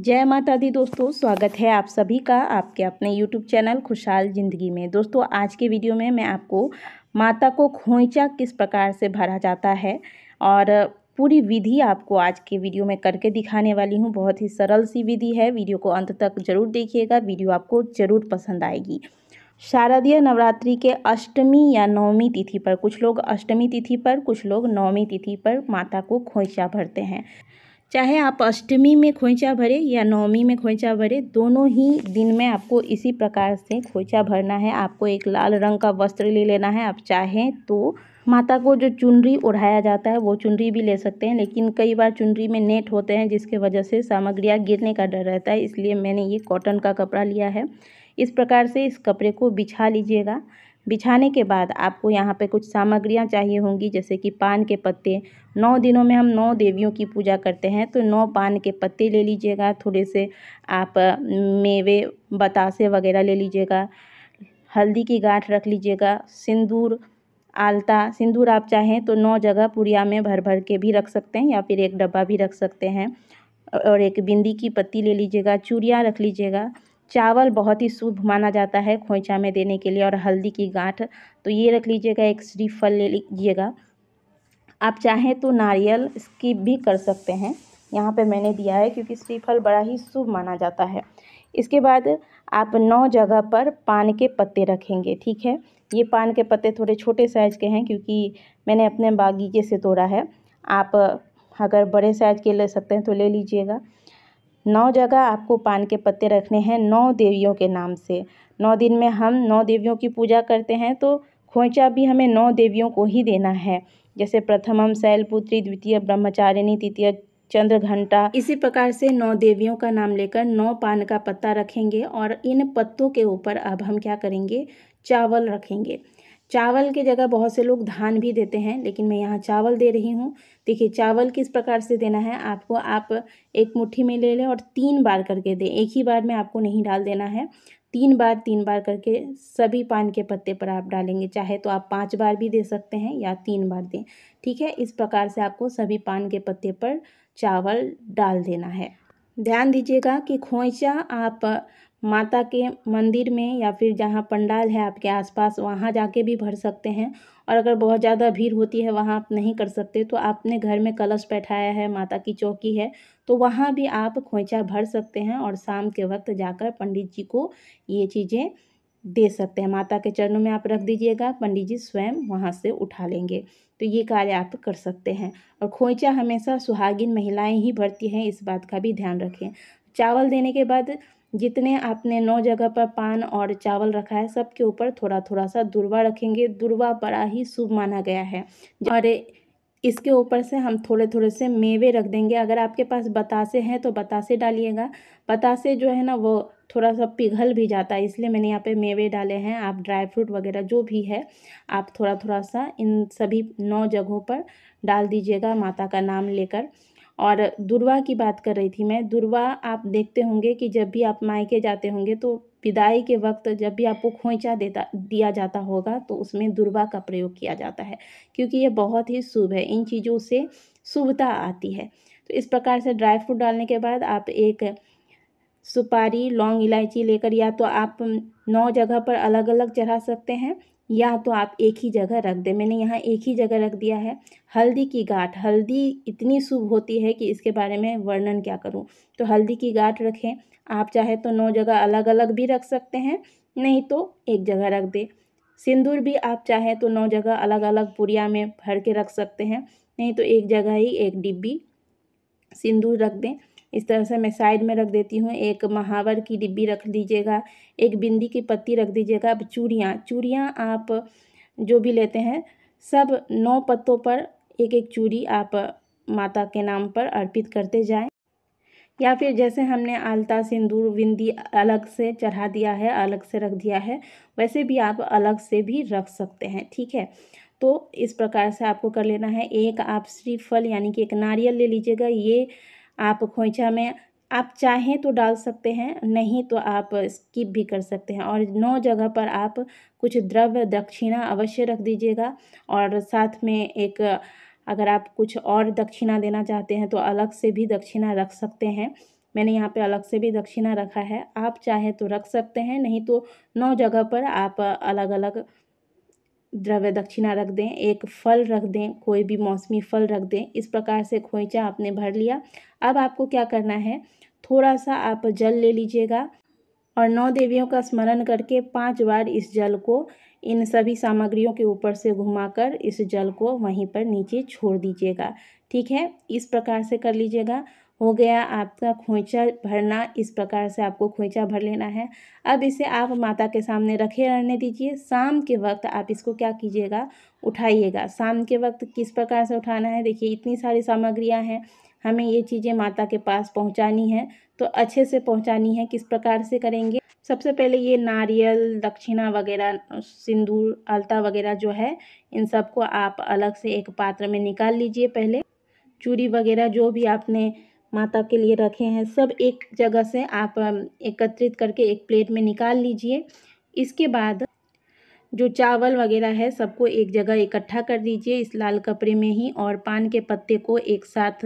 जय माता दी दोस्तों, स्वागत है आप सभी का आपके अपने YouTube चैनल खुशहाल ज़िंदगी में। दोस्तों, आज के वीडियो में मैं आपको माता को खोइचा किस प्रकार से भरा जाता है और पूरी विधि आपको आज के वीडियो में करके दिखाने वाली हूँ। बहुत ही सरल सी विधि है। वीडियो को अंत तक ज़रूर देखिएगा, वीडियो आपको ज़रूर पसंद आएगी। शारदीय नवरात्रि के अष्टमी या नवमी तिथि पर, कुछ लोग अष्टमी तिथि पर, कुछ लोग नवमी तिथि पर माता को खोइचा भरते हैं। चाहे आप अष्टमी में खोइचा भरे या नवमी में खोइचा भरे, दोनों ही दिन में आपको इसी प्रकार से खोइचा भरना है। आपको एक लाल रंग का वस्त्र ले लेना है। आप चाहें तो माता को जो चुनरी ओढ़ाया जाता है वो चुनरी भी ले सकते हैं, लेकिन कई बार चुनरी में नेट होते हैं जिसके वजह से सामग्रियाँ गिरने का डर रहता है, इसलिए मैंने ये कॉटन का कपड़ा लिया है। इस प्रकार से इस कपड़े को बिछा लीजिएगा। बिछाने के बाद आपको यहाँ पे कुछ सामग्रियाँ चाहिए होंगी, जैसे कि पान के पत्ते। 9 दिनों में हम 9 देवियों की पूजा करते हैं, तो 9 पान के पत्ते ले लीजिएगा। थोड़े से आप मेवे, बतासे वगैरह ले लीजिएगा। हल्दी की गांठ रख लीजिएगा। सिंदूर, आलता सिंदूर आप चाहें तो 9 जगह पुड़िया में भर भर के भी रख सकते हैं या फिर एक डब्बा भी रख सकते हैं। और एक बिंदी की पत्ती ले लीजिएगा। चूड़ियाँ रख लीजिएगा। चावल बहुत ही शुभ माना जाता है खोइचा में देने के लिए, और हल्दी की गांठ तो ये रख लीजिएगा। एक श्रीफल ले लीजिएगा। आप चाहें तो नारियल स्किप भी कर सकते हैं, यहाँ पे मैंने दिया है क्योंकि श्रीफल बड़ा ही शुभ माना जाता है। इसके बाद आप 9 जगह पर पान के पत्ते रखेंगे, ठीक है। ये पान के पत्ते थोड़े छोटे साइज़ के हैं क्योंकि मैंने अपने बागीचे से तोड़ा है। आप अगर बड़े साइज़ के ले सकते हैं तो ले लीजिएगा। 9 जगह आपको पान के पत्ते रखने हैं 9 देवियों के नाम से। 9 दिन में हम 9 देवियों की पूजा करते हैं, तो खोइचा भी हमें 9 देवियों को ही देना है। जैसे प्रथमम शैलपुत्री, द्वितीय ब्रह्मचारिणी, तृतीय चंद्रघंटा। इसी प्रकार से 9 देवियों का नाम लेकर 9 पान का पत्ता रखेंगे, और इन पत्तों के ऊपर अब हम क्या करेंगे, चावल रखेंगे। चावल की जगह बहुत से लोग धान भी देते हैं, लेकिन मैं यहाँ चावल दे रही हूँ। देखिए चावल किस प्रकार से देना है आपको, आप एक मुट्ठी में ले लें और 3 बार करके दें। एक ही बार में आपको नहीं डाल देना है, 3 बार करके सभी पान के पत्ते पर आप डालेंगे। चाहे तो आप 5 बार भी दे सकते हैं या 3 बार दें, ठीक है। इस प्रकार से आपको सभी पान के पत्ते पर चावल डाल देना है। ध्यान दीजिएगा कि खोइचा आप माता के मंदिर में या फिर जहाँ पंडाल है आपके आसपास, वहाँ जाके भी भर सकते हैं। और अगर बहुत ज़्यादा भीड़ होती है, वहाँ आप नहीं कर सकते, तो आपने घर में कलश बैठाया है, माता की चौकी है, तो वहाँ भी आप खोइचा भर सकते हैं और शाम के वक्त जाकर पंडित जी को ये चीज़ें दे सकते हैं। माता के चरणों में आप रख दीजिएगा, पंडित जी स्वयं वहाँ से उठा लेंगे। तो ये कार्य आप कर सकते हैं। और खोइचा हमेशा सुहागिन महिलाएं ही भरती हैं, इस बात का भी ध्यान रखें। चावल देने के बाद जितने आपने 9 जगह पर पान और चावल रखा है, सबके ऊपर थोड़ा थोड़ा सा दुर्वा रखेंगे। दुर्वा बड़ा ही शुभ माना गया है, और इसके ऊपर से हम थोड़े थोड़े से मेवे रख देंगे। अगर आपके पास बतासे हैं तो बतासे डालिएगा। बतासे जो है ना वो थोड़ा सा पिघल भी जाता है, इसलिए मैंने यहाँ पे मेवे डाले हैं। आप ड्राई फ्रूट वगैरह जो भी है आप थोड़ा थोड़ा सा इन सभी 9 जगहों पर डाल दीजिएगा माता का नाम लेकर। और दुर्वा की बात कर रही थी मैं। दुर्वा आप देखते होंगे कि जब भी आप मायके जाते होंगे तो विदाई के वक्त जब भी आपको खोइचा दिया जाता होगा, तो उसमें दुर्वा का प्रयोग किया जाता है, क्योंकि ये बहुत ही शुभ है। इन चीज़ों से शुभता आती है। तो इस प्रकार से ड्राई फ्रूट डालने के बाद आप एक सुपारी, लौंग, इलायची लेकर या तो आप 9 जगह पर अलग अलग चढ़ा सकते हैं, या तो आप एक ही जगह रख दें। मैंने यहाँ एक ही जगह रख दिया है। हल्दी की गांठ, हल्दी इतनी शुभ होती है कि इसके बारे में वर्णन क्या करूँ। तो हल्दी की गांठ रखें। आप चाहे तो 9 जगह अलग अलग भी रख सकते हैं, नहीं तो एक जगह रख दें। सिंदूर भी आप चाहें तो 9 जगह अलग अलग पुड़िया में भर के रख सकते हैं, नहीं तो एक जगह ही एक डिब्बी सिंदूर रख दें। इस तरह से मैं साइड में रख देती हूँ। एक महावर की डिब्बी रख दीजिएगा, एक बिंदी की पत्ती रख दीजिएगा। अब चूड़ियाँ आप जो भी लेते हैं, सब 9 पत्तों पर एक एक चूड़ी आप माता के नाम पर अर्पित करते जाएं। या फिर जैसे हमने आलता, सिंदूर, बिंदी अलग से चढ़ा दिया है, अलग से रख दिया है, वैसे भी आप अलग से भी रख सकते हैं, ठीक है। तो इस प्रकार से आपको कर लेना है। एक आप श्रीफल यानी कि एक नारियल ले लीजिएगा। ये आप खोइचा में आप चाहें तो डाल सकते हैं, नहीं तो आप स्किप भी कर सकते हैं। और 9 जगह पर आप कुछ द्रव्य दक्षिणा अवश्य रख दीजिएगा। और साथ में एक, अगर आप कुछ और दक्षिणा देना चाहते हैं तो अलग से भी दक्षिणा रख सकते हैं। मैंने यहाँ पे अलग से भी दक्षिणा रखा है। आप चाहे तो रख सकते हैं, नहीं तो 9 जगह पर आप अलग अलग द्रव्य दक्षिणा रख दें। एक फल रख दें, कोई भी मौसमी फल रख दें। इस प्रकार से खोइचा आपने भर लिया। अब आपको क्या करना है, थोड़ा सा आप जल ले लीजिएगा और 9 देवियों का स्मरण करके 5 बार इस जल को इन सभी सामग्रियों के ऊपर से घुमाकर इस जल को वहीं पर नीचे छोड़ दीजिएगा। ठीक है, इस प्रकार से कर लीजिएगा। हो गया आपका खोइचा भरना। इस प्रकार से आपको खोइचा भर लेना है। अब इसे आप माता के सामने रखे रहने दीजिए। शाम के वक्त आप इसको क्या कीजिएगा, उठाइएगा। शाम के वक्त किस प्रकार से उठाना है, देखिए इतनी सारी सामग्रियां हैं, हमें ये चीज़ें माता के पास पहुंचानी है, तो अच्छे से पहुंचानी है। किस प्रकार से करेंगे, सबसे पहले ये नारियल, दक्षिणा वगैरह, सिंदूर, अलता वगैरह जो है, इन सबको आप अलग से एक पात्र में निकाल लीजिए। पहले चूड़ी वगैरह जो भी आपने माता के लिए रखे हैं, सब एक जगह से आप एकत्रित करके एक प्लेट में निकाल लीजिए। इसके बाद जो चावल वगैरह है सबको एक जगह इकट्ठा कर दीजिए इस लाल कपड़े में ही, और पान के पत्ते को एक साथ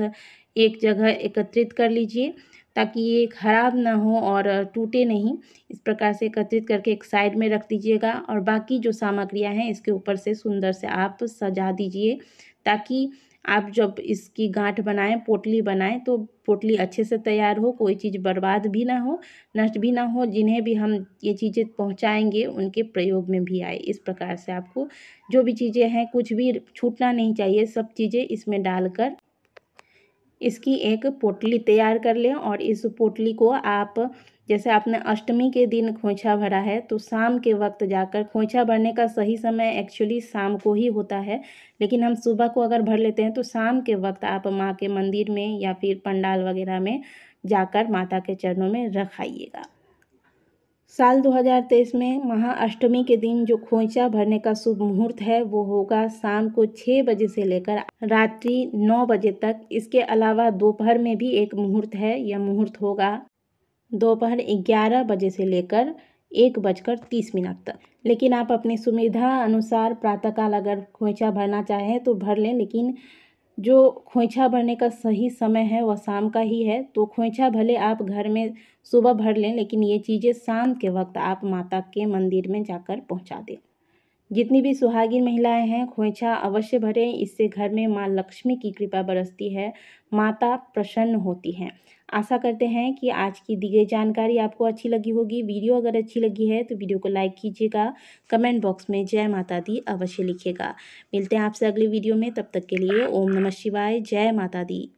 एक जगह एकत्रित कर लीजिए ताकि ये खराब ना हो और टूटे नहीं। इस प्रकार से एकत्रित करके एक साइड में रख दीजिएगा और बाकी जो सामग्रियां हैं इसके ऊपर से सुंदर से आप सजा दीजिए, ताकि आप जब इसकी गांठ बनाएं, पोटली बनाएं, तो पोटली अच्छे से तैयार हो, कोई चीज़ बर्बाद भी ना हो, नष्ट भी ना हो। जिन्हें भी हम ये चीज़ें पहुंचाएंगे उनके प्रयोग में भी आए। इस प्रकार से आपको जो भी चीज़ें हैं, कुछ भी छूटना नहीं चाहिए, सब चीज़ें इसमें डालकर इसकी एक पोटली तैयार कर लें। और इस पोटली को आप, जैसे आपने अष्टमी के दिन खोइछा भरा है, तो शाम के वक्त जाकर, खोइछा भरने का सही समय एक्चुअली शाम को ही होता है, लेकिन हम सुबह को अगर भर लेते हैं तो शाम के वक्त आप माँ के मंदिर में या फिर पंडाल वगैरह में जाकर माता के चरणों में रख आइएगा। साल 2023 में महाअष्टमी के दिन जो खोइचा भरने का शुभ मुहूर्त है वो होगा शाम को 6 बजे से लेकर रात्रि 9 बजे तक। इसके अलावा दोपहर में भी एक मुहूर्त है, यह मुहूर्त होगा दोपहर 11 बजे से लेकर 1:30 तक। लेकिन आप अपनी सुविधा अनुसार प्रातःकाल अगर खोइचा भरना चाहें तो भर लें, लेकिन जो खोइछा भरने का सही समय है वह शाम का ही है। तो खोइछा भले आप घर में सुबह भर लें, लेकिन ये चीज़ें शाम के वक्त आप माता के मंदिर में जाकर पहुंचा दें। जितनी भी सुहागिन महिलाएं हैं, खोइछा अवश्य भरें। इससे घर में माँ लक्ष्मी की कृपा बरसती है, माता प्रसन्न होती हैं। आशा करते हैं कि आज की दी गई जानकारी आपको अच्छी लगी होगी। वीडियो अगर अच्छी लगी है तो वीडियो को लाइक कीजिएगा, कमेंट बॉक्स में जय माता दी अवश्य लिखिएगा। मिलते हैं आपसे अगली वीडियो में, तब तक के लिए ओम नमः शिवाय, जय माता दी।